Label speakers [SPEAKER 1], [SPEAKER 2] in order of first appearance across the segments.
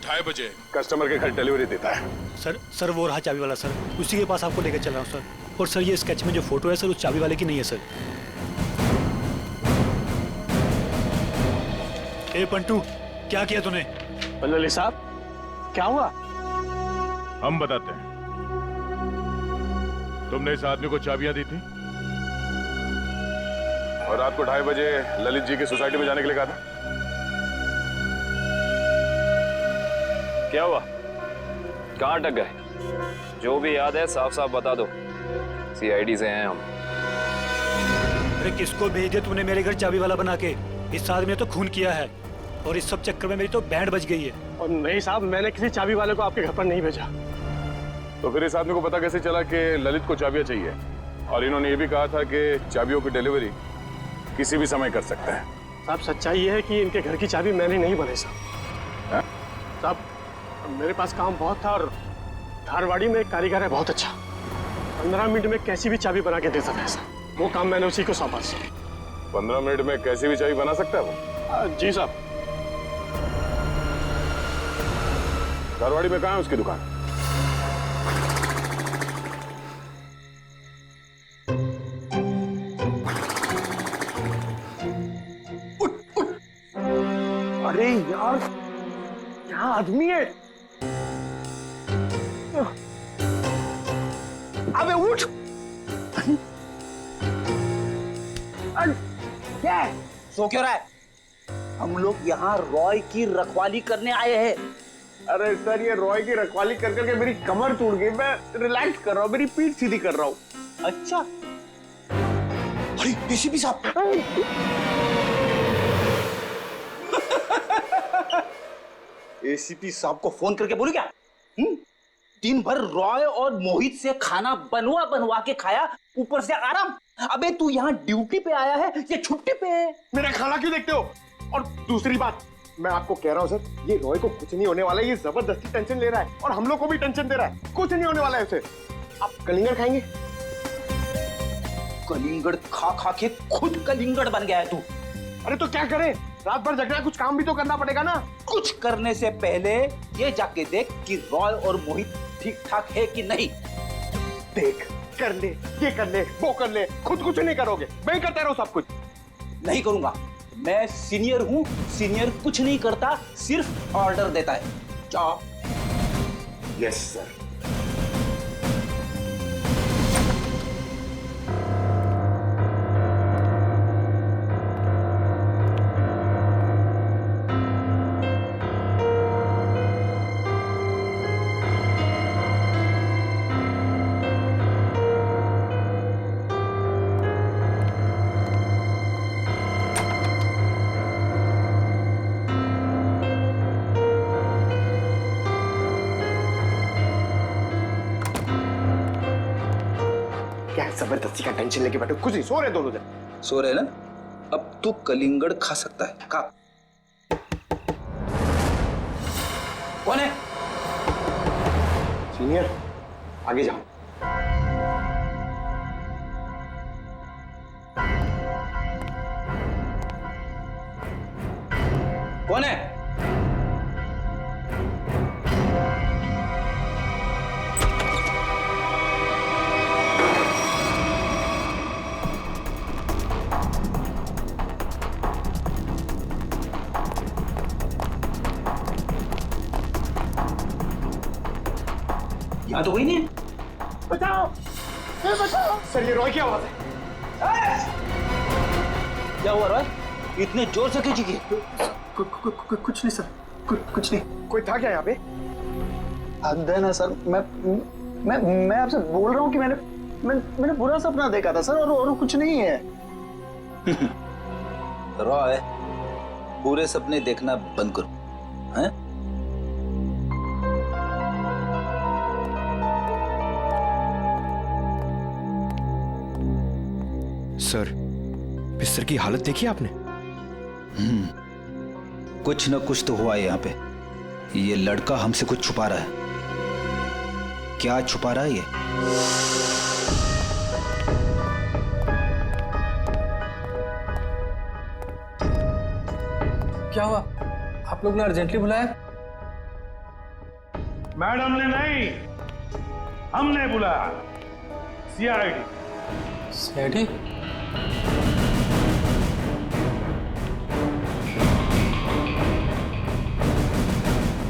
[SPEAKER 1] 2:30 बजे कस्टमर के घर डिलीवरी देता है।
[SPEAKER 2] सर वो रहा चाबी वाला सर, उसी के पास आपको लेकर चल रहा हूँ सर। और सर ये स्केच में जो फोटो है सर उस चाबी वाले की नहीं है सर। ए पंटू, क्या किया तूने?
[SPEAKER 3] ललित साहब क्या हुआ?
[SPEAKER 1] हम बताते हैं। तुमने इस आदमी को चाबियां दी थी और रात को 2:30 बजे ललित जी की सोसाइटी में जाने के लिए कहा था।
[SPEAKER 4] क्या हुआ? कहाँ अटक गए? जो भी याद है साफ साफ बता दो। सीआईडी से हैं हम।
[SPEAKER 2] अरे किसको भेज दिया तूने मेरे घर चाबी वाला बना के? इस आदमी ने तो खून किया है और इस सब चक्कर में मेरी तो बैंड बज गई है।
[SPEAKER 3] और नहीं साहब, मैंने किसी चाबी वाले को आपके घर पर नहीं भेजा।
[SPEAKER 1] तो फिर इस आदमी को पता कैसे चला कि ललित को चाबियां चाहिए? और इन्होंने ये भी कहा था कि चाबियों की डिलीवरी किसी भी समय कर सकते हैं।
[SPEAKER 3] साहब सच्चाई ये है कि इनके घर की चाबी मैंने नहीं बनाई साहब। साहब मेरे पास काम बहुत था और धारवाड़ी में एक कारीगर है बहुत अच्छा, 15 मिनट में कैसी भी चाबी बना के दे सकता है सर। वो काम मैंने उसी को सौंपा सर।
[SPEAKER 1] 15 मिनट में कैसी भी चाबी बना सकता है वो?
[SPEAKER 3] जी साहब।
[SPEAKER 1] धारवाड़ी में कहाँ है उसकी दुकान?
[SPEAKER 3] अरे यार क्या आदमी है? अबे उठ!
[SPEAKER 5] क्या है? सो क्यों रहा है? हम लोग यहाँ रॉय की रखवाली करने आए हैं।
[SPEAKER 6] अरे सर, ये रॉय की रखवाली कर करके मेरी कमर टूट गई। मैं रिलैक्स कर रहा हूँ, मेरी पीठ सीधी कर रहा हूँ।
[SPEAKER 5] अच्छा, अरे एसीपी साहब। एसीपी साहब को फोन करके बोलू क्या? दिन भर रॉय और मोहित से खाना बनवा बनवा के खाया, ऊपर से आराम। अबे तू यहाँ ड्यूटी पे आया है या छुट्टी पे है?
[SPEAKER 6] मेरा खाना क्यों देखते हो? और दूसरी बात, मैं आपको कह रहा हूँ सर, ये रॉय को कुछ नहीं होने वाला है। ये जबरदस्ती टेंशन ले रहा है और हम लोग को भी टेंशन दे रहा है। कुछ नहीं होने वाला है उसे। आप कलिंगड़ खाएंगे?
[SPEAKER 5] कलिंगड़ खा खा के खुद कलिंगड़ बन गया है तू।
[SPEAKER 6] अरे तो क्या करें, रात भर जग रहा है, कुछ काम भी तो करना पड़ेगा ना।
[SPEAKER 5] कुछ करने से पहले ये जाके देख कि रॉय और मोहित ठीक ठाक है कि नहीं।
[SPEAKER 6] देख, कर ले, ये कर ले, वो कर ले, खुद कुछ नहीं करोगे। मैं करता रहूं सब कुछ?
[SPEAKER 5] नहीं करूंगा, मैं सीनियर हूं। सीनियर कुछ नहीं करता, सिर्फ ऑर्डर देता है। जाओ।
[SPEAKER 6] Yes sir. जबरदस्ती का टेंशन लेके बैठो, कुछ नहीं, सो रहे दोनों जन।
[SPEAKER 5] सो रहे ना? अब तू कलिंगड़ खा सकता है। खा। कौन है?
[SPEAKER 6] सीनियर, आगे जाओ।
[SPEAKER 5] कौन है? यहाँ तो कोई नहीं है।
[SPEAKER 6] बचाओ, बचाओ। सर ये रॉय की आवाज है।
[SPEAKER 5] क्या हुआ रॉय? इतने जोर से क्यों चीखी?
[SPEAKER 3] कुछ नहीं सर, कुछ नहीं।
[SPEAKER 6] कोई था क्या यहाँ पे?
[SPEAKER 3] हद है ना सर, मैं आपसे बोल रहा हूँ कि मैंने बुरा सपना देखा था सर, और कुछ नहीं है।
[SPEAKER 5] रॉय, बुरे सपने देखना बंद करो, हैं?
[SPEAKER 7] सर, बिस्तर की हालत देखी आपने?
[SPEAKER 5] कुछ न कुछ तो हुआ है यहाँ पे। ये लड़का हमसे कुछ छुपा रहा है। क्या छुपा रहा है ये?
[SPEAKER 8] क्या हुआ? आप लोग ने अर्जेंटली बुलाया? मैडम ने नहीं, हमने बुलाया। सीआईडी।
[SPEAKER 3] सीआईडी?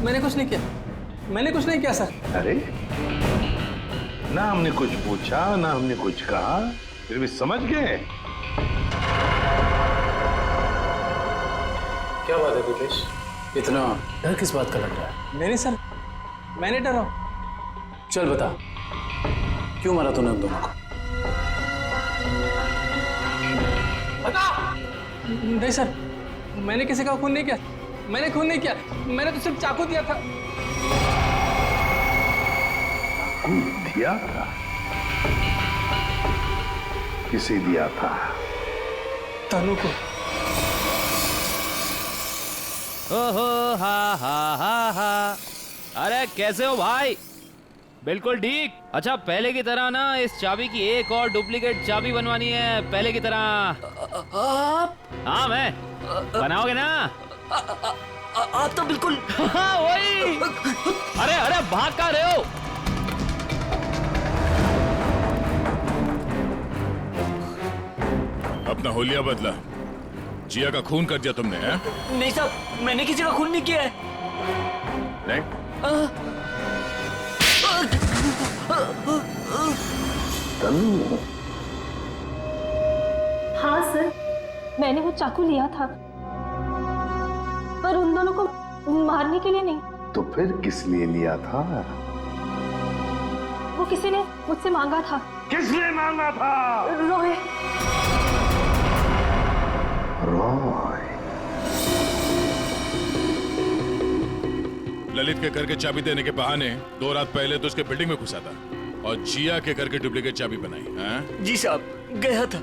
[SPEAKER 3] मैंने कुछ नहीं किया, मैंने कुछ नहीं किया सर।
[SPEAKER 8] अरे ना हमने कुछ पूछा ना हमने कुछ कहा, फिर भी समझ गए।
[SPEAKER 3] क्या बात है दीपेश, इतना डर किस बात का लग रहा है? नहीं सर, मैंने डरा। चल बता, क्यों मारा तूने उन दोनों को? बता। नहीं सर, मैंने किसी का खून नहीं किया, मैंने खून नहीं किया, मैंने तो सिर्फ चाकू दिया था।
[SPEAKER 8] दिया था? किसे दिया था?
[SPEAKER 3] तनु को।
[SPEAKER 4] ओहो हा हा हा हा। अरे कैसे हो भाई? बिल्कुल ठीक। अच्छा पहले की तरह ना इस चाबी की एक और डुप्लीकेट चाबी बनवानी है, पहले की तरह।
[SPEAKER 5] आप?
[SPEAKER 4] हाँ मैं। बनाओगे ना?
[SPEAKER 5] आप तो बिल्कुल।
[SPEAKER 4] हाँ वही। अरे अरे भाग कहाँ रहे हो?
[SPEAKER 1] अपना होलिया बदला। जिया का खून कर दिया तुमने, हैं?
[SPEAKER 5] नहीं साहब, मैंने किसी का खून नहीं किया है।
[SPEAKER 1] नहीं?
[SPEAKER 8] तनु।
[SPEAKER 9] हाँ सर, मैंने वो चाकू लिया था, पर उन दोनों को मारने के लिए नहीं।
[SPEAKER 8] तो फिर किस लिए लिया था?
[SPEAKER 9] वो किसी ने मुझसे मांगा था।
[SPEAKER 8] किसने मांगा था?
[SPEAKER 9] रॉय।
[SPEAKER 8] रॉय।
[SPEAKER 1] ललित के घर के चाबी देने के बहाने 2 रात पहले तो उसके बिल्डिंग में घुसा था और जिया के घर की डुप्लीकेट चाबी बनाई, हैं?
[SPEAKER 5] जी साहब, गया था।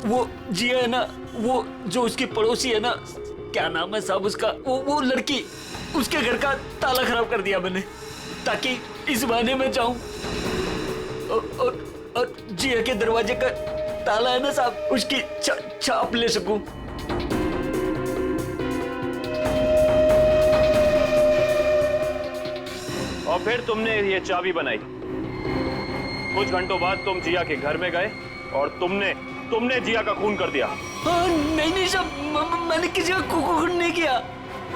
[SPEAKER 5] वो जिया है ना, वो जो उसकी पड़ोसी है ना, क्या नाम है साहब उसका, वो लड़की, उसके घर का ताला खराब कर दिया मैंने, ताकि इस बहाने में जाऊं और जिया के दरवाजे का ताला है ना साहब, उसकी छाप ले सकूं।
[SPEAKER 4] और फिर तुमने ये चाबी बनाई। कुछ घंटों बाद तुम जिया के घर में गए और तुमने जिया का खून कर दिया।
[SPEAKER 5] नहीं साहब, मैंने किसी का खून नहीं किया,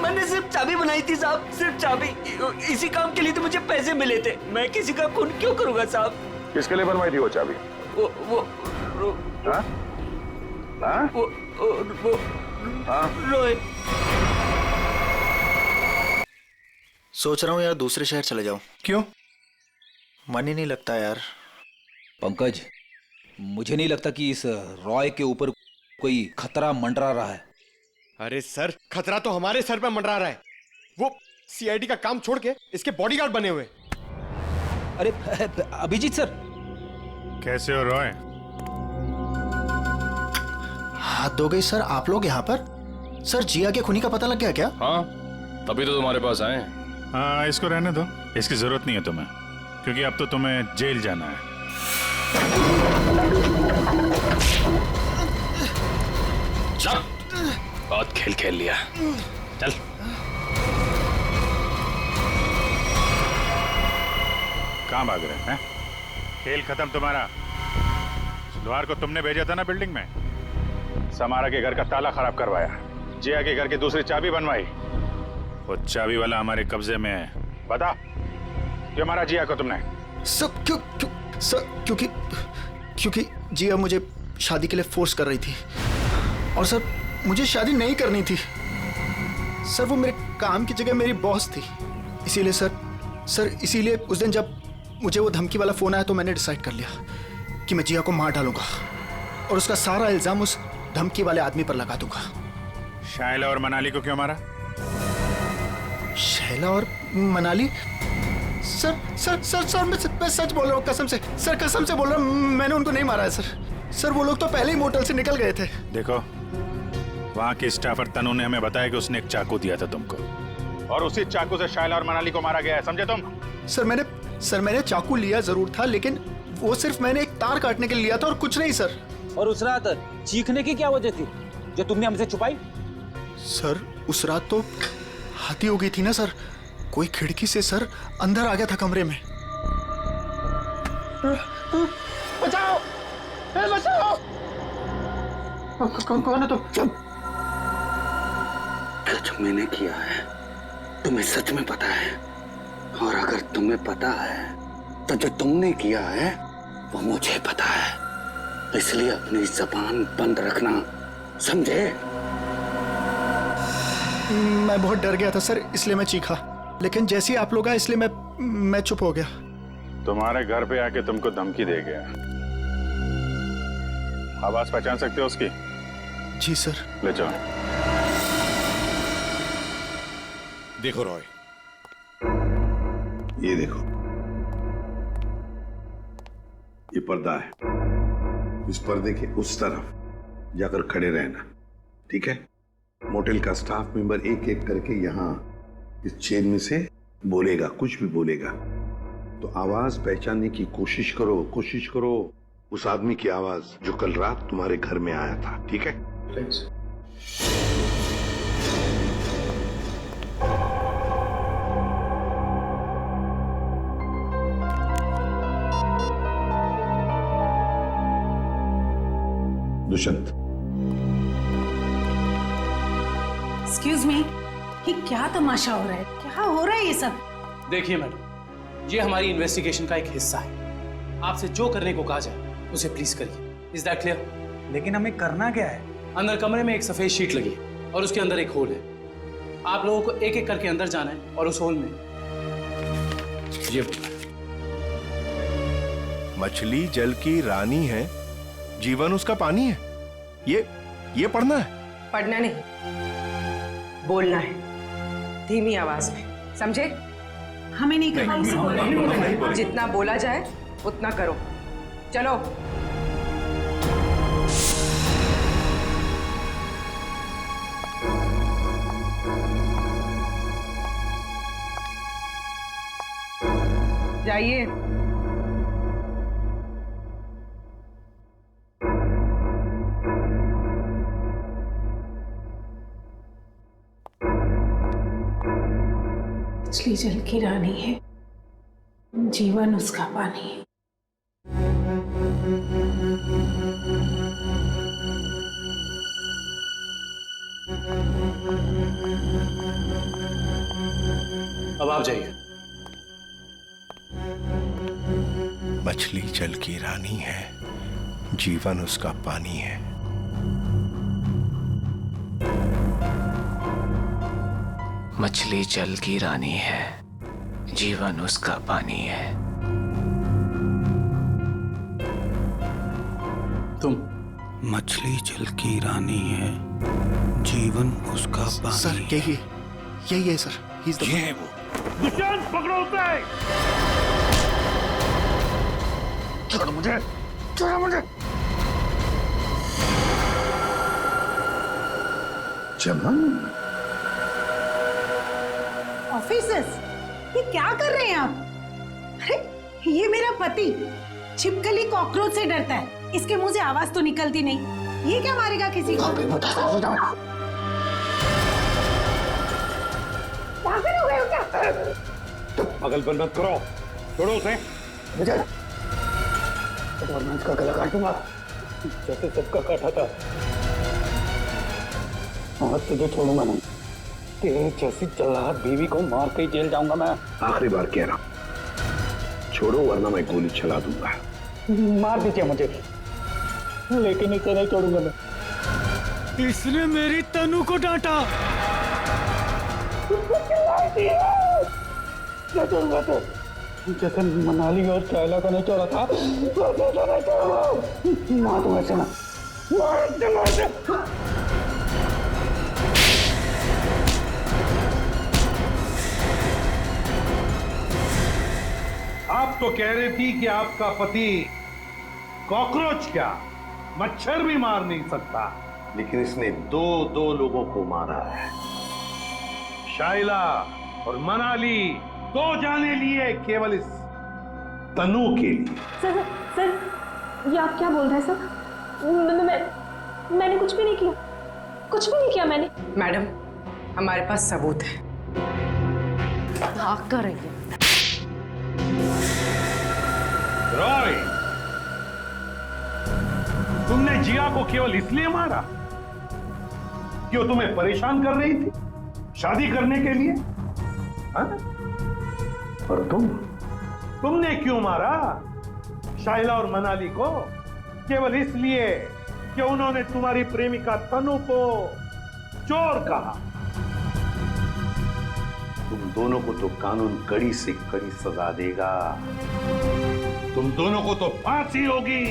[SPEAKER 5] मैंने सिर्फ चाबी बनाई थी साहब, सिर्फ चाबी। इसी काम के लिए तो मुझे पैसे मिले थे, मैं किसी का खून क्यों करूंगा साहब?
[SPEAKER 1] किसके लिए बनवाई थी वो चाबी?
[SPEAKER 8] हाँ? हाँ?
[SPEAKER 5] रोहित।
[SPEAKER 10] सोच रहा हूँ यार दूसरे शहर चले जाऊं।
[SPEAKER 7] क्यों?
[SPEAKER 10] मन ही नहीं लगता यार।
[SPEAKER 11] पंकज, मुझे नहीं लगता कि इस रॉय के ऊपर कोई खतरा मंडरा रहा है।
[SPEAKER 6] अरे सर, खतरा तो हमारे सर पे मंडरा रहा है। वो सीआईडी का काम छोड़ के इसके बॉडीगार्ड बने हुए।
[SPEAKER 11] अरे अभिजीत सर।
[SPEAKER 8] कैसे हो रॉय?
[SPEAKER 10] हाथ धो गई सर, आप लोग यहाँ पर? सर जिया के खूनी का पता लग गया क्या?
[SPEAKER 4] हाँ, तभी तो तुम्हारे पास आए।
[SPEAKER 8] हाँ, इसको रहने दो, इसकी जरूरत नहीं है तुम्हें, क्योंकि अब तो तुम्हें जेल जाना है।
[SPEAKER 4] चल, बहुत खेल खेल लिया, चल।
[SPEAKER 8] कहाँ भाग रहे हैं? खेल खत्म तुम्हारा। द्वार को तुमने भेजा था ना बिल्डिंग में, समारा के घर का ताला खराब करवाया, जिया के घर की दूसरी चाबी बनवाई। वो चाबी वाला हमारे कब्जे में है। बता, क्यों मारा जिया को तुमने?
[SPEAKER 10] सब क्योंकि जिया मुझे शादी के लिए फोर्स कर रही थी, और सर मुझे शादी नहीं करनी थी। सर वो मेरे काम की जगह मेरी बॉस थी, इसीलिए सर इसीलिए उस दिन जब मुझे वो धमकी वाला फोन आया तो मैंने डिसाइड कर लिया कि मैं जिया को मार डालूंगा और उसका सारा इल्जाम उस धमकी वाले आदमी पर लगा दूंगा।
[SPEAKER 8] शायला और मनाली को क्यों मारा?
[SPEAKER 10] शैला और मनाली? सर मैं सच बोल रहा हूँ, कसम से सर, कसम से बोल रहा हूँ, मैंने उनको नहीं मारा है सर। वो लोग तो पहले ही मोटल से निकल गए थे।
[SPEAKER 8] देखो, वहाँ की स्टाफर तनु ने हमें बताया कि उसने एक चाकू दिया था तुमको, और उसी चाकू से शायला और मनाली को मारा गया है, समझे तुम?
[SPEAKER 10] सर मैंने चाकू लिया जरूर था, लेकिन वो सिर्फ मैंने एक तार काटने के लिए लिया था और कुछ नहीं सर।
[SPEAKER 11] और उस रात चीखने की क्या वजह थी जो तुमने हमसे छुपाई?
[SPEAKER 10] सर उस रात तो हाथी हो गई थी ना सर, कोई खिड़की से सर अंदर आ गया था कमरे में।
[SPEAKER 6] बचाओ, बचाओ। कौन है तुम?
[SPEAKER 12] जो मैंने किया है तुम्हें सच में पता है, और अगर तुम्हें पता है तो जो तुमने किया है वो मुझे पता है, इसलिए अपनी जबान बंद रखना, समझे?
[SPEAKER 10] मैं बहुत डर गया था सर, इसलिए मैं चीखा, लेकिन जैसे ही आप लोग आए इसलिए मैं चुप हो गया।
[SPEAKER 1] तुम्हारे घर पे आके तुमको धमकी दे गया। आवाज पहचान सकते हो उसकी?
[SPEAKER 10] जी सर।
[SPEAKER 1] ले जाओ।
[SPEAKER 13] देखो रॉय, ये देखो, ये पर्दा है, इस पर्दे के उस तरफ जाकर खड़े रहना, ठीक है? मोटेल का स्टाफ मेंबर एक एक करके यहाँ इस चेन में से बोलेगा, कुछ भी बोलेगा तो आवाज पहचानने की कोशिश करो उस आदमी की आवाज जो कल रात तुम्हारे घर में आया था, ठीक है? दुष्यंत।
[SPEAKER 14] एक्सक्यूज मी, ये क्या तमाशा हो रहा है? क्या हो रहा है ये सब?
[SPEAKER 3] देखिए मैडम, ये हमारी इन्वेस्टिगेशन का एक हिस्सा है। आपसे जो करने को कहा जाए उसे प्लीज करिए। Is that clear? लेकिन हमें करना क्या है? अंदर कमरे में एक सफेद शीट लगी है और उसके अंदर एक होल है। आप लोगों को एक एक करके अंदर जाना है और उस होल में ये
[SPEAKER 13] मछली जल की रानी है, जीवन उसका पानी है, ये पढ़ना है?
[SPEAKER 14] पढ़ना नहीं, बोलना है, धीमी आवाज में, समझे? हमें नहीं करना। जितना बोला जाए उतना करो। चलो। जाइए। मछली जल की रानी है, जीवन उसका पानी है।
[SPEAKER 3] अब आप जाइए।
[SPEAKER 13] मछली जल की रानी है, जीवन उसका पानी है।
[SPEAKER 5] मछली जल की रानी है, जीवन उसका पानी है।
[SPEAKER 3] तुम?
[SPEAKER 15] मछली जल की रानी है, जीवन उसका पानी।
[SPEAKER 10] सर यही है सर,
[SPEAKER 13] ये है वो।
[SPEAKER 8] दुष्यंत, पकड़ो उसे!
[SPEAKER 6] छोड़ो मुझे, छोड़ो मुझे।
[SPEAKER 13] चमन,
[SPEAKER 14] ऑफिसर्स, ये क्या कर रहे हैं आप? अरे ये मेरा पति छिपकली कॉकरोच से डरता है, इसके मुंह से आवाज तो निकलती नहीं, ये क्या मारेगा किसी को? पागल हो गए हो क्या?
[SPEAKER 8] पागलपन मत करो, छोड़ो उसे।
[SPEAKER 6] मुझे वरना इसका गला काट दूंगा जैसे सबका काटा था। और तुझे छोड़ूंगा नहीं, तेरे जैसी चलाक बीवी को मार के जेल जाऊंगा मैं।
[SPEAKER 13] आखिरी बार कह रहा हूं, छोड़ो वरना मैं गोली चला दूंगा।
[SPEAKER 6] मार दीजिए मुझे, लेकिन इसे नहीं छोड़ूंगा मैं।
[SPEAKER 2] इसने मेरी तनु को डांटा।
[SPEAKER 6] क्या छोड़ूंगा तो? जैसे मनाली और चाइला को नहीं छोड़ा था, वैसे तो नहीं छोड़ूंगा। मार दूंगा इसे ना, मार दे।
[SPEAKER 8] आप तो कह रही थी कि आपका पति कॉकरोच क्या मच्छर भी मार नहीं सकता,
[SPEAKER 13] लेकिन इसने दो लोगों को मारा है।
[SPEAKER 8] शाइला और मनाली, 2 जाने लिए केवल इस तनु के लिए।
[SPEAKER 9] सर ये आप क्या बोल रहे हैं सर? मैंने कुछ भी नहीं किया, कुछ भी नहीं किया मैंने।
[SPEAKER 14] मैडम, हमारे पास सबूत है।
[SPEAKER 9] भाग कर रही है।
[SPEAKER 8] रॉय, तुमने जिया को केवल इसलिए मारा कि वो तुम्हें परेशान कर रही थी शादी करने के लिए? हाँ? और तुमने क्यों मारा शाइला और मनाली को? केवल इसलिए कि उन्होंने तुम्हारी प्रेमिका तनु को चोर कहा। तुम दोनों को तो कानून कड़ी से कड़ी सजा देगा। तुम दोनों को तो फांसी होगी,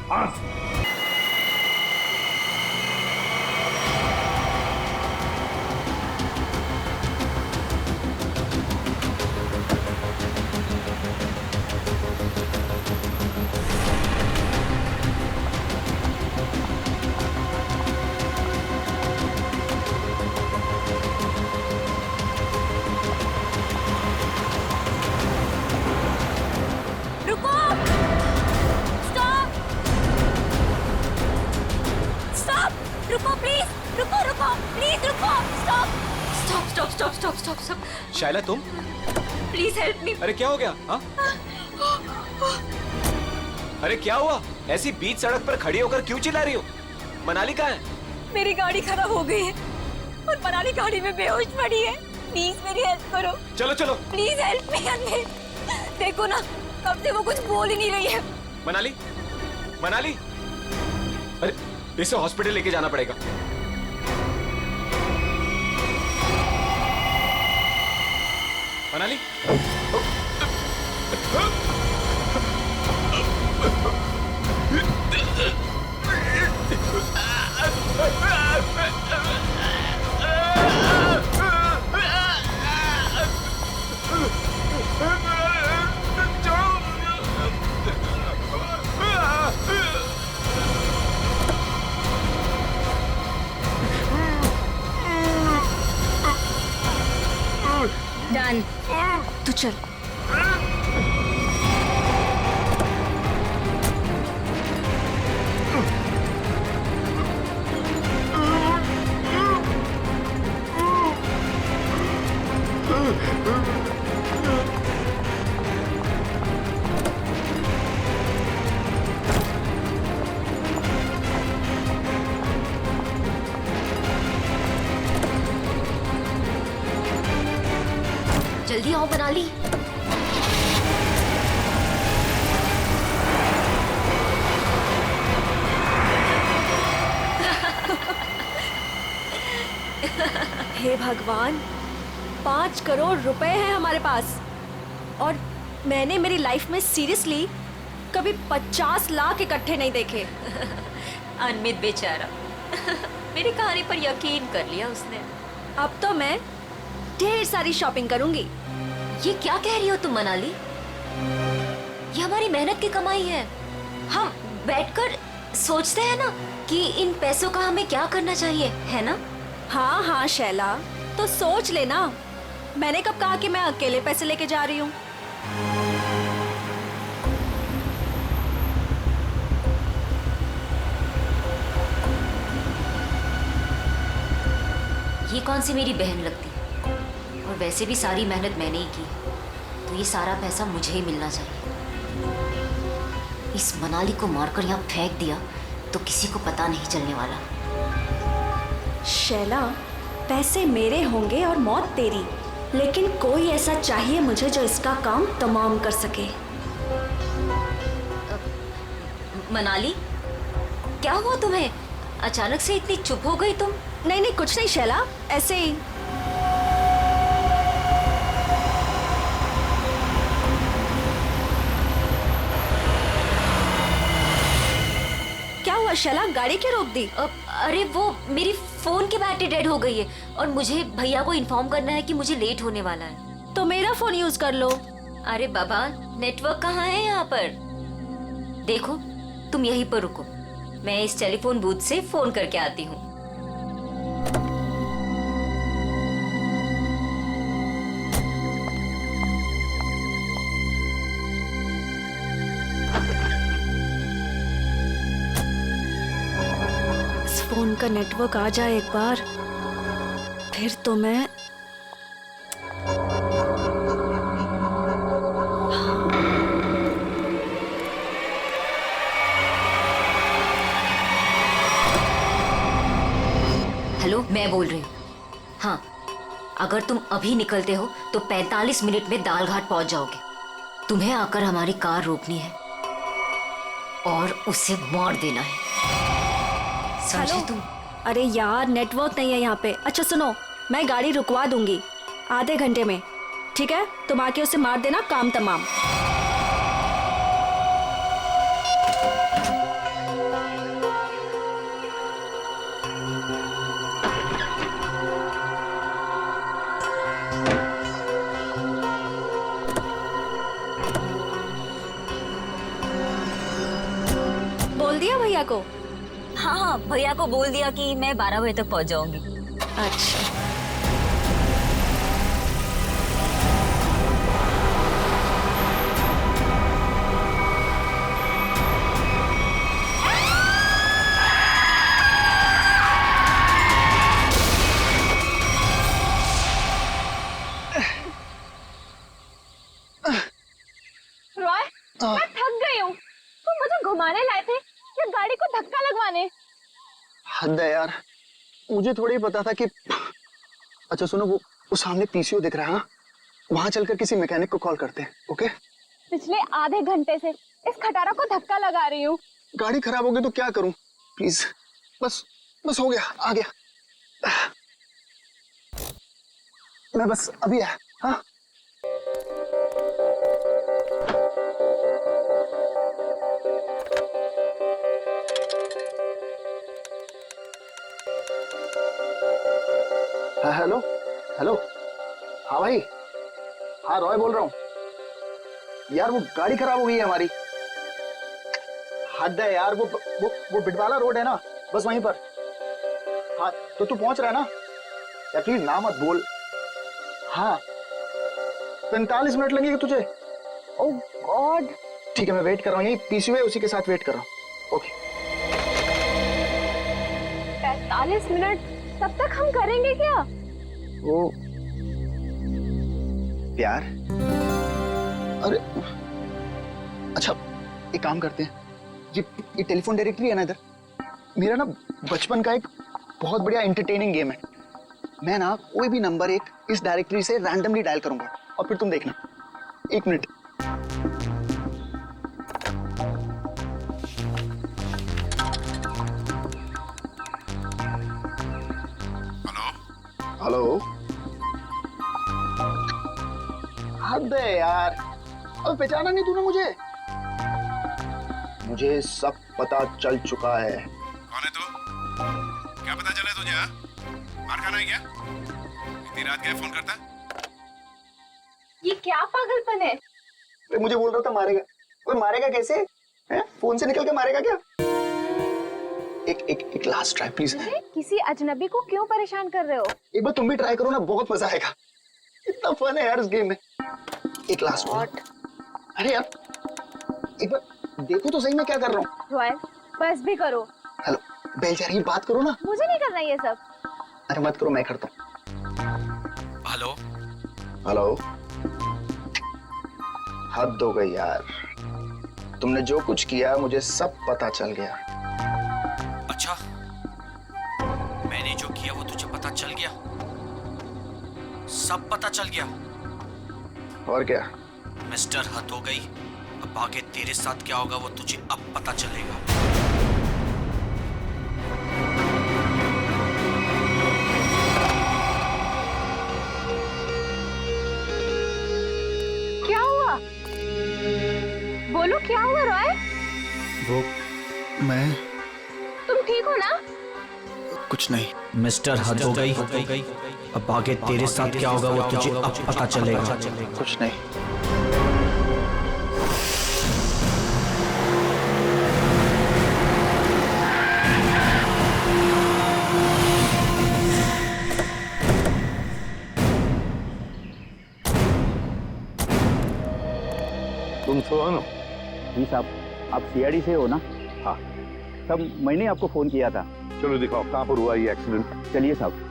[SPEAKER 8] फांसी।
[SPEAKER 7] शाइला तुम?
[SPEAKER 9] प्लीज हेल्प मी।
[SPEAKER 7] अरे क्या हो गया? हाँ? अरे क्या हुआ? ऐसी बीच सड़क पर खड़ी होकर क्यों चिल्ला रही हो? मनाली कहाँ है?
[SPEAKER 9] मेरी गाड़ी खराब हो गई है और मनाली गाड़ी में बेहोश पड़ी है। प्लीज मेरी हेल्प करो।
[SPEAKER 7] चलो चलो।
[SPEAKER 9] Please help me anyway. देखो ना, कब से वो कुछ बोल ही नहीं रही है।
[SPEAKER 7] मनाली, मनाली, अरे इसे हॉस्पिटल लेके जाना पड़ेगा। मनाली,
[SPEAKER 9] डन, तू चल। जल्दी आओ मनाली। हे भगवान, 5 करोड़ रुपए हैं हमारे पास और मैंने मेरी लाइफ में सीरियसली कभी 50 लाख इकट्ठे नहीं देखे।
[SPEAKER 16] अनमित बेचारा मेरी कहानी पर यकीन कर लिया उसने।
[SPEAKER 9] अब तो मैं ढेर सारी शॉपिंग करूंगी।
[SPEAKER 16] ये क्या कह रही हो तुम मनाली? ये हमारी मेहनत की कमाई है। हम बैठकर सोचते हैं ना कि इन पैसों का हमें क्या करना चाहिए, है ना?
[SPEAKER 9] हाँ हाँ शैला, तो सोच लेना। मैंने कब कहा कि मैं अकेले पैसे लेके जा रही हूँ?
[SPEAKER 16] ये कौन सी मेरी बहन लगती? और वैसे भी सारी मेहनत मैंने ही की, तो ये सारा पैसा मुझे ही मिलना चाहिए। इस मनाली को मारकर यहाँ फेंक दिया तो किसी को पता नहीं चलने वाला।
[SPEAKER 9] शैला, पैसे मेरे होंगे और मौत तेरी, लेकिन कोई ऐसा चाहिए मुझे जो इसका काम तमाम कर सके।
[SPEAKER 16] मनाली, क्या हुआ तुम्हें? अचानक से इतनी चुप हो गई तुम?
[SPEAKER 9] नहीं नहीं, कुछ नहीं शैला, ऐसे ही। क्या हुआ शैला, गाड़ी क्यों रोक दी?
[SPEAKER 16] अरे वो मेरी फोन की बैटरी डेड हो गई है और मुझे भैया को इन्फॉर्म करना है कि मुझे लेट होने वाला है।
[SPEAKER 9] तो मेरा फोन यूज कर लो।
[SPEAKER 16] अरे बाबा, नेटवर्क कहाँ है यहाँ पर? देखो, तुम यहीं पर रुको, मैं इस टेलीफोन बूथ से फोन करके आती हूँ।
[SPEAKER 9] फोन का नेटवर्क आ जाए एक बार, फिर तो मैं
[SPEAKER 16] मैं बोल रही हूँ। हाँ, अगर तुम अभी निकलते हो तो 45 मिनट में दालघाट पहुंच जाओगे। तुम्हें आकर हमारी कार रोकनी है और उसे मार देना है, समझे तुम?
[SPEAKER 9] अरे यार, नेटवर्क नहीं है यहाँ पे। अच्छा सुनो, मैं गाड़ी रुकवा दूंगी आधे घंटे में, ठीक है? तुम आके उसे मार देना, काम तमाम। बोल दिया भैया को?
[SPEAKER 16] हाँ, भैया को बोल दिया कि मैं 12 बजे तक पहुंच जाऊंगी।
[SPEAKER 9] अच्छा।
[SPEAKER 17] रॉय, मैं थक गई हूँ। तुम मुझे घुमाने लाए थे या गाड़ी को धक्का लगवाने?
[SPEAKER 10] हद है यार, मुझे थोड़ी पता था कि। अच्छा सुनो, वो सामने पीसीओ दिख रहा है, हाँ? वहां चलकर किसी मैकेनिक को कॉल करते हैं, ओके?
[SPEAKER 17] पिछले आधे घंटे से इस खटारा को धक्का लगा रही हूँ।
[SPEAKER 10] गाड़ी खराब हो गई तो क्या करूं? प्लीज, बस हो गया, आ गया। मैं बस अभी आया। हाँ, हेलो हेलो। हाँ भाई, हाँ रॉय बोल रहा हूँ यार। वो गाड़ी खराब हो गई है हमारी। हद है यार, वो बिटवाला रोड है ना, बस वहीं पर। हाँ तो तू पहुंच रहा है ना यार? प्लीज ना मत बोल। हाँ 45 मिनट लगेंगे तुझे? ओह गॉड। ठीक है, मैं वेट कर रहा हूँ, यही पीसीओ है, उसी के साथ वेट कर रहा हूँ। ओके।
[SPEAKER 17] 45 मिनट? तब तक हम करेंगे क्या?
[SPEAKER 10] वो प्यार। अरे अच्छा, एक काम करते हैं, ये टेलीफोन डायरेक्टरी है ना इधर, मेरा ना बचपन का एक बहुत बढ़िया एंटरटेनिंग गेम है। मैं ना कोई भी नंबर एक इस डायरेक्टरी से रैंडमली डायल करूंगा और फिर तुम देखना। 1 मिनट। हेलो। हद है यार, अब पहचाना नहीं तूने मुझे? मुझे सब पता चल चुका है।
[SPEAKER 8] कौन है तू? क्या पता चला तुझे? हाँ? मार खाना है क्या? इतनी रात क्या फोन करता?
[SPEAKER 17] ये क्या पागलपन है?
[SPEAKER 10] मुझे बोल रहा था मारेगा। ओए मारेगा कैसे? हैं? फोन से निकल के मारेगा क्या? एक लास्ट ट्राई प्लीज।
[SPEAKER 17] किसी अजनबी को क्यों परेशान कर रहे हो?
[SPEAKER 10] एक बार तुम भी ट्राई करो ना, बहुत मजा आएगा। इतना फन है यार इस गेम में। एक लास्ट बार। अरे यार एक बार देखो तो सही मैं क्या कर रहा हूँ।
[SPEAKER 17] रॉयल, बस भी करो।
[SPEAKER 10] हेलो, बेल जा रही है, बात करो ना।
[SPEAKER 17] मुझे नहीं करना ये सब।
[SPEAKER 10] अरे मत करो, मैं करता हूँ। Hello hello. हद हो गई यार, तुमने जो कुछ किया मुझे सब पता चल गया।
[SPEAKER 5] अच्छा, मैंने जो किया वो तुझे पता चल गया? सब पता चल गया?
[SPEAKER 10] और क्या?
[SPEAKER 5] मिस्टर, हद हो गई। अब आगे तेरे साथ क्या होगा वो तुझे अब पता चलेगा।
[SPEAKER 17] क्या हुआ? बोलो क्या हुआ रॉय?
[SPEAKER 10] वो मैं
[SPEAKER 17] तुम ठीक हो ना?
[SPEAKER 10] कुछ नहीं।
[SPEAKER 5] मिस्टर, हद हो गई। अब आगे तेरे साथ क्या होगा वो तुझे अब पता चलेगा।
[SPEAKER 10] कुछ नहीं।
[SPEAKER 6] तुम सोहन हो?
[SPEAKER 18] जी साहब, आप सीआईडी से हो ना?
[SPEAKER 6] हाँ
[SPEAKER 18] तब मैंने आपको फोन किया था।
[SPEAKER 6] चलो दिखाओ कहाँ पर हुआ ये एक्सीडेंट।
[SPEAKER 18] चलिए साहब।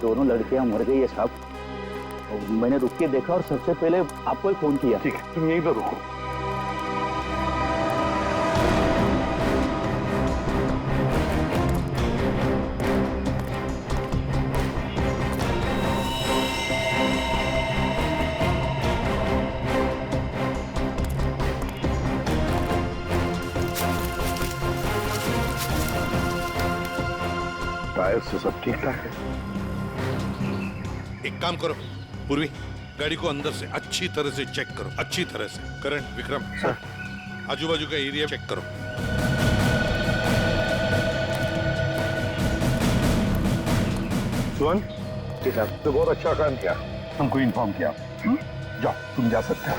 [SPEAKER 18] दोनों लड़कियां मर गई है साहब। तो मैंने रुक के देखा और सबसे पहले आपको ही फोन किया।
[SPEAKER 6] ठीक है, तुम यहीं पर रुको।
[SPEAKER 13] खैर से सब ठीक ठाक है।
[SPEAKER 19] एक काम करो पूर्वी, गाड़ी को अंदर से अच्छी तरह से चेक करो, अच्छी तरह से। करण, विक्रम सर, आजू बाजू का एरिया चेक करो।
[SPEAKER 13] सुमन, ठीक है, तो बहुत अच्छा काम किया, हमको इन्फॉर्म किया। जाओ, तुम जा सकते हो।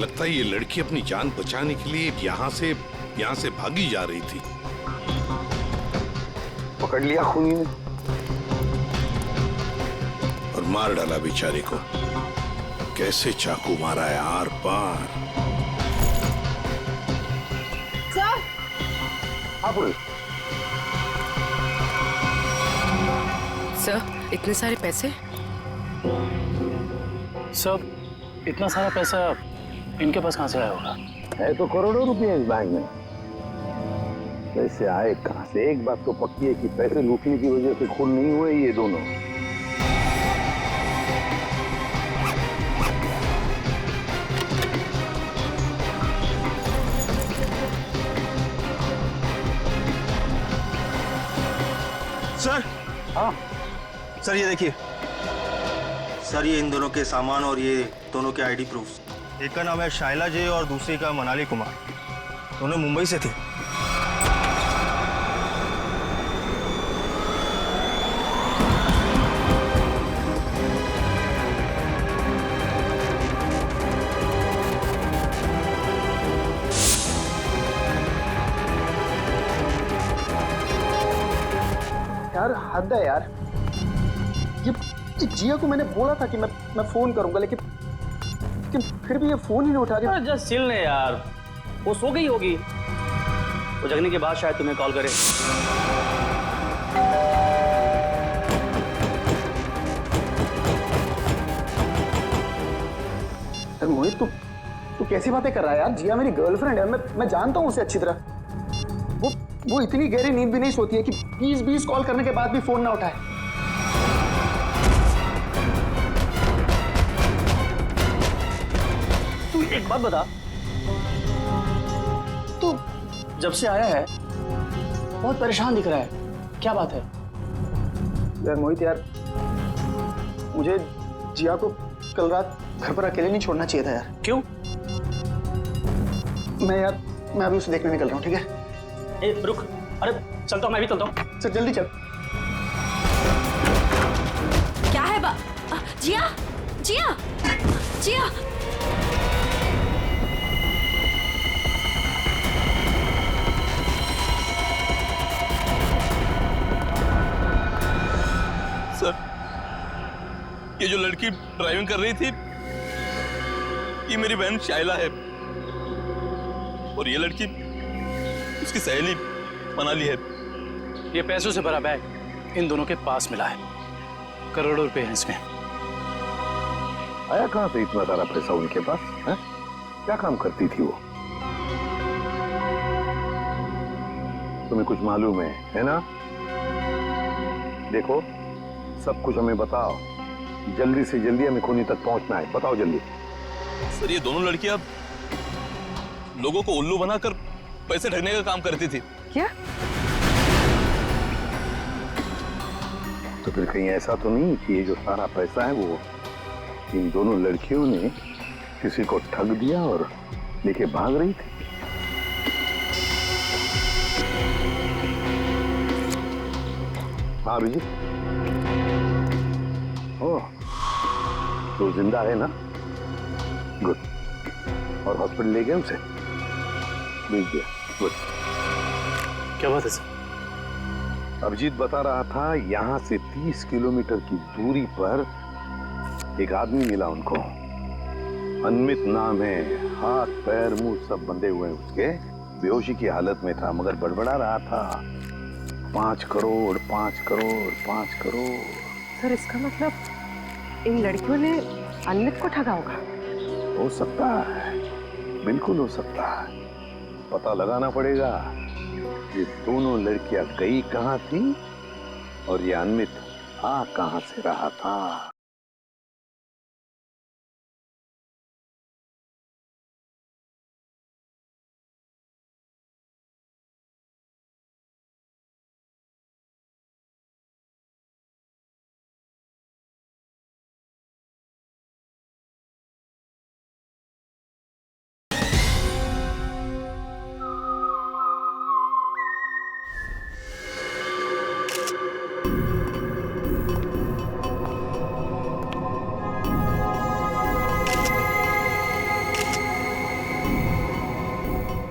[SPEAKER 19] लगता है ये लड़की अपनी जान बचाने के लिए यहाँ से भागी जा रही थी।
[SPEAKER 13] पकड़ लिया खूनी ने
[SPEAKER 19] और मार डाला बेचारे को। कैसे चाकू मारा है आर पार।
[SPEAKER 14] सर,
[SPEAKER 20] सर, इतने सारे पैसे?
[SPEAKER 18] सब इतना सारा पैसा इनके पास कहाँ से आया होगा?
[SPEAKER 13] है तो करोड़ों रुपए इस बैंक में। पैसे आए कहाँ से? एक बात तो पक्की है कि पैसे लूटने की वजह से खून नहीं हुए ये दोनों।
[SPEAKER 21] सर, हाँ सर, ये देखिए सर, ये इन दोनों के सामान और ये दोनों के आईडी प्रूफ्स। एक का नाम है शाइला जे और दूसरे का मनाली कुमार। दोनों मुंबई से थे।
[SPEAKER 10] यार हद है यार। ये जिया को मैंने बोला था कि मैं फोन करूंगा, लेकिन फिर भी ये फोन ही नहीं उठा रही।
[SPEAKER 18] जस्ट चिल ने यार, वो सो गई होगी। वो जगने के बाद शायद तुम्हें कॉल करे।
[SPEAKER 10] यार मोहित, तू कैसी बातें कर रहा है यार? जिया मेरी गर्लफ्रेंड है, मैं जानता हूँ उसे अच्छी तरह। वो इतनी गहरी नींद भी नहीं सोती है कि 20 कॉल करने के बाद भी फोन ना उठाए।
[SPEAKER 18] तू एक बात बता, तू जब से आया है बहुत परेशान दिख रहा है, क्या बात है?
[SPEAKER 10] यार मोहित यार, मुझे जिया को कल रात घर पर अकेले नहीं छोड़ना चाहिए था यार।
[SPEAKER 18] क्यों?
[SPEAKER 10] मैं अभी उसे देखने निकल रहा हूँ, ठीक है?
[SPEAKER 18] ए, रुक, अरे चलता हूँ, मैं भी चलता हूँ।
[SPEAKER 10] सर जल्दी चल।
[SPEAKER 9] क्या है जिया, जिया, जिया।
[SPEAKER 21] सर, ये जो लड़की ड्राइविंग कर रही थी, ये मेरी बहन शाइला है और ये लड़की उसकी सहेली मनाली है।
[SPEAKER 18] ये पैसों से भरा बैग इन दोनों के पास मिला है। करोड़ों रुपए हैं इसमें।
[SPEAKER 13] आया कहाँ से इतना सारा पैसा उनके पास है? क्या काम करती थी वो? तुम्हें कुछ मालूम है ना? देखो, सब कुछ हमें बताओ। जल्दी से जल्दी हमें खूनी तक पहुंचना है। बताओ जल्दी।
[SPEAKER 21] सर, ये दोनों लड़कियां लोगों को उल्लू बनाकर पैसे ठगने का काम करती थी।
[SPEAKER 20] क्या?
[SPEAKER 13] तो फिर कहीं ऐसा तो नहीं कि ये जो सारा पैसा है वो इन दोनों लड़कियों ने किसी को ठग दिया और लेके भाग रही थी? हाँ अभिजीत, ओह, तो जिंदा है ना? गुड। और हॉस्पिटल ले गए उसे? भेज दिया। गुड।
[SPEAKER 18] क्या बात है सर?
[SPEAKER 13] अभिजीत बता रहा था यहाँ से 30 किलोमीटर की दूरी पर एक आदमी मिला उनको। अनमित नाम है, हाथ पैर मुंह सब बंधे हुए उसके। बेहोशी की हालत में था मगर बड़बड़ा रहा था 5 करोड़ 5 करोड़ 5 करोड़।
[SPEAKER 20] सर, इसका मतलब इन लड़कियों ने अनमित को ठगा होगा।
[SPEAKER 13] हो सकता है, बिल्कुल हो सकता है। पता लगाना पड़ेगा ये दोनों लड़कियां गई कहां थी और ये अनमित आ कहां से रहा था।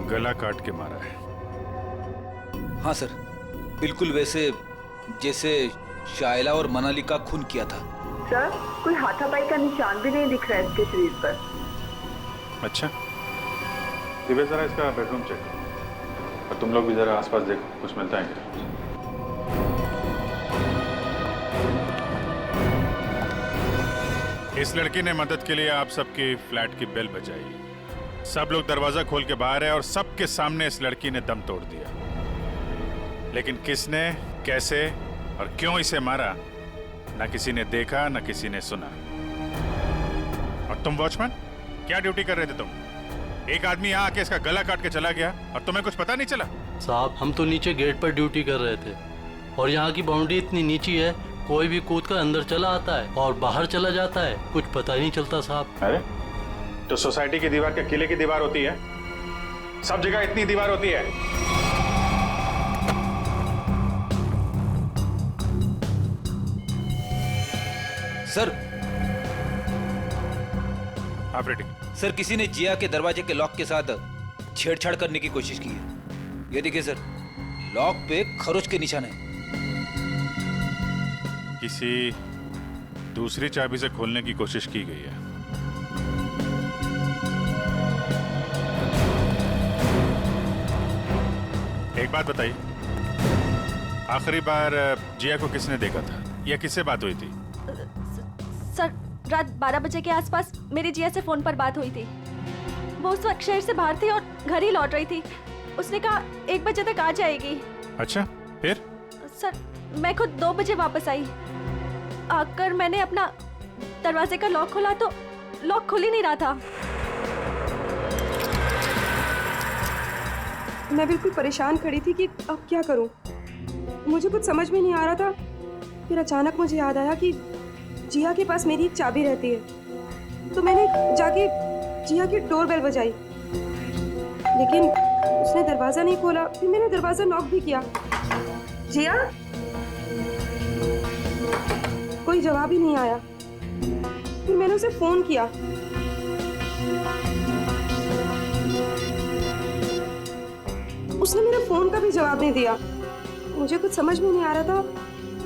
[SPEAKER 8] गला काट के मारा है।
[SPEAKER 11] हाँ सर, बिल्कुल वैसे जैसे शाइला और मनाली का खून किया था।
[SPEAKER 4] सर, कोई हाथापाई का निशान भी नहीं दिख रहा है इसके शरीर पर।
[SPEAKER 8] अच्छा, दिव्या जरा इसका बेडरूम चेक करो और तुम लोग भी जरा आसपास देखो, कुछ मिलता है क्या। इस लड़की ने मदद के लिए आप सबकी फ्लैट की बेल बजाई। सब लोग दरवाजा खोल के बाहर है और सबके सामने इस लड़की ने दम तोड़ दिया। लेकिन किसने, कैसे और क्यों इसे मारा, ना किसी ने देखा ना किसी ने सुना। और तुम वॉचमैन, क्या ड्यूटी कर रहे थे तुम? एक आदमी यहाँ आके इसका गला काट के चला गया और तुम्हें कुछ पता नहीं चला?
[SPEAKER 22] साहब, हम तो नीचे गेट पर ड्यूटी कर रहे थे और यहाँ की बाउंड्री इतनी नीची है, कोई भी कूद कर अंदर चला आता है और बाहर चला जाता है, कुछ पता ही नहीं चलता साहब।
[SPEAKER 8] अरे तो सोसाइटी की दीवार क्या किले की दीवार होती है? सब जगह इतनी दीवार होती है?
[SPEAKER 11] सर,
[SPEAKER 8] ऑपरेटिंग
[SPEAKER 11] सर, किसी ने जिया के दरवाजे के लॉक के साथ छेड़छाड़ करने की कोशिश की है। ये देखिए सर, लॉक पे खरोच के निशान है।
[SPEAKER 8] किसी दूसरी चाबी से खोलने की कोशिश की गई है। एक बात बताइए, आखिरी बार जिया को किसने देखा था या किससे बात हुई थी?
[SPEAKER 9] सर, रात 12 बजे के आसपास मेरी जिया से फोन पर बात हुई थी। वो उस वक्त शहर से बाहर थी और घर ही लौट रही थी। उसने कहा 1 बजे तक आ जाएगी।
[SPEAKER 8] अच्छा, फिर?
[SPEAKER 9] सर, मैं खुद 2 बजे वापस आई। आकर मैंने अपना दरवाजे का लॉक खोला तो लॉक खुल ही नहीं रहा था।
[SPEAKER 20] मैं बिल्कुल परेशान खड़ी थी कि अब क्या करूं। मुझे कुछ समझ में नहीं आ रहा था। फिर अचानक मुझे याद आया कि जिया के पास मेरी एक चाबी रहती है, तो मैंने जाके जिया की डोरबेल बजाई, लेकिन उसने दरवाजा नहीं खोला। फिर मैंने दरवाजा नॉक भी किया। जिया, कोई जवाब ही नहीं आया। फिर मैंने उसे फोन किया। उसने मेरे फोन का भी जवाब नहीं दिया। मुझे कुछ समझ में नहीं आ रहा था।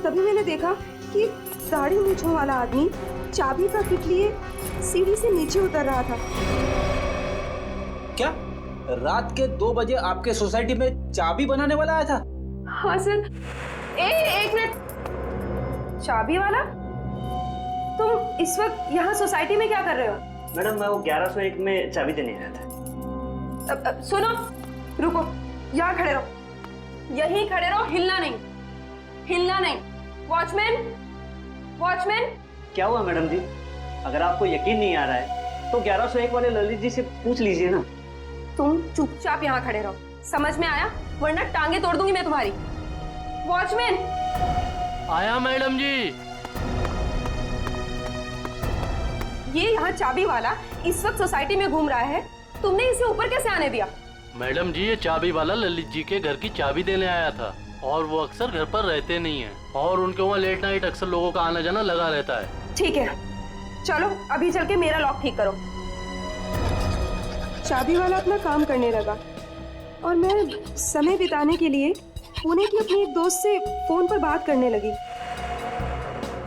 [SPEAKER 20] तभी मैंने देखा कि दाढ़ी मूंछों वाला आदमी चाबी का किट लिए सीढ़ी से नीचे उतर रहा था।
[SPEAKER 11] क्या रात के 2 बजे आपके सोसाइटी में चाबी बनाने वाला आया था?
[SPEAKER 20] हाँ सर। एक मिनट, चाबी वाला? तुम इस वक्त यहाँ सोसाइटी में क्या कर रहे हो?
[SPEAKER 23] मैडम, मैं वो 1101 में चाबी देने आया था।
[SPEAKER 20] सुनो, रुको, यहाँ खड़े रहो, यहीं खड़े रहो, हिलना नहीं, हिलना नहीं। Watchman, watchman.
[SPEAKER 23] क्या हुआ मैडम जी? अगर आपको यकीन नहीं आ रहा है तो 1101 वाले ललित जी से पूछ लीजिए ना।
[SPEAKER 20] तुम चुपचाप यहाँ खड़े रहो, समझ में आया? वरना टांगे तोड़ दूंगी मैं तुम्हारी। वॉचमैन।
[SPEAKER 22] आया मैडम जी।
[SPEAKER 20] ये यहाँ चाबी वाला इस वक्त सोसाइटी में घूम रहा है, तुमने इसे ऊपर कैसे आने दिया?
[SPEAKER 22] मैडम जी, ये चाबी वाला ललित जी के घर की चाबी देने आया था और वो अक्सर घर पर रहते नहीं हैं और उनके वहाँ लेट नाइट अक्सर लोगों का आना जाना लगा रहता है।
[SPEAKER 20] ठीक है, चलो अभी चल के मेरा लॉक ठीक करो। चाबी वाला अपना काम करने लगा और मैं समय बिताने के लिए पुणे की अपनी एक दोस्त से फोन पर बात करने लगी।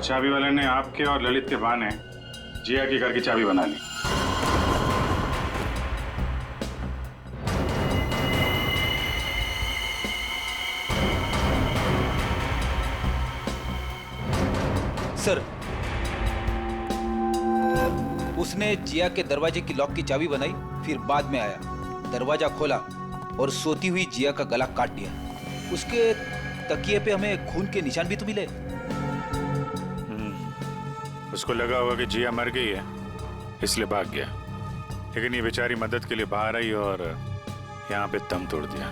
[SPEAKER 8] चाबी वाले ने आपके और ललित के बहाने जिया के घर की चाबी बना ली।
[SPEAKER 11] सर, उसने जिया के दरवाजे की लॉक की चाबी बनाई, फिर बाद में आया, दरवाजा खोला और सोती हुई जिया का गला काट दिया। उसके तकिए पे हमें खून के निशान भी तो मिले।
[SPEAKER 8] उसको लगा होगा कि जिया मर गई है, इसलिए भाग गया। लेकिन ये बेचारी मदद के लिए बाहर आई और यहाँ पे दम तोड़ दिया।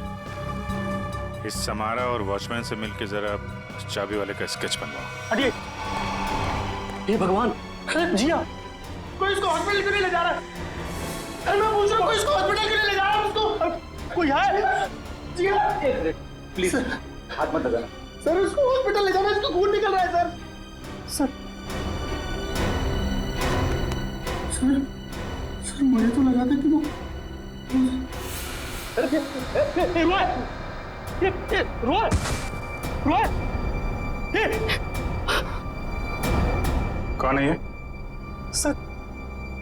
[SPEAKER 8] इस समारा और वॉचमैन से मिलके जरा चाबी वाले का स्केच बनवाओ।
[SPEAKER 6] हटिए।
[SPEAKER 23] हे भगवान,
[SPEAKER 6] जिया कोई इसको हॉस्पिटल क्यों नहीं ले जा रहा है? मैं पूछ रहा हूँ कोई इसको हॉस्पिटल क्यों नहीं ले जा रहा है? उसको कोई है? जिया
[SPEAKER 23] एक मिनट प्लीज, हाथ मत लगाना।
[SPEAKER 6] सर इसको हॉस्पिटल ले जाना, इसका खून निकल रहा है सर। सर मुझे तो लगा था कि वो रोय
[SPEAKER 8] कौन है ये?
[SPEAKER 6] सर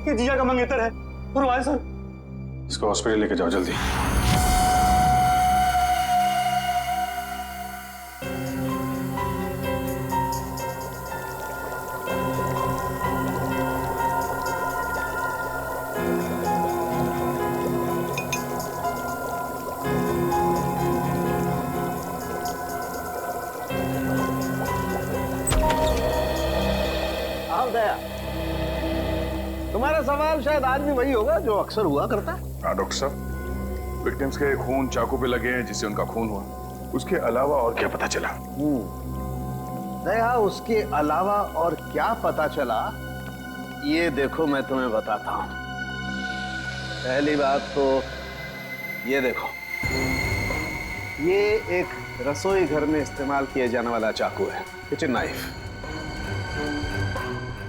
[SPEAKER 6] ये जिया का मंगेतर है। रोय सर,
[SPEAKER 8] इसको हॉस्पिटल लेके जाओ जल्दी।
[SPEAKER 13] तुम्हारा सवाल शायद आज भी वही होगा जो अक्सर हुआ करता है।
[SPEAKER 1] हाँ डॉक्टर साहब, विक्टिम्स के खून चाकू पे लगे हैं जिससे उनका खून हुआ। उसके अलावा और क्या पता चला?
[SPEAKER 13] दया, उसके अलावा और क्या पता चला ये देखो मैं तुम्हें बताता हूं। पहली बात तो ये देखो, ये एक रसोई घर में इस्तेमाल किए जाने वाला चाकू है, किचन नाइफ।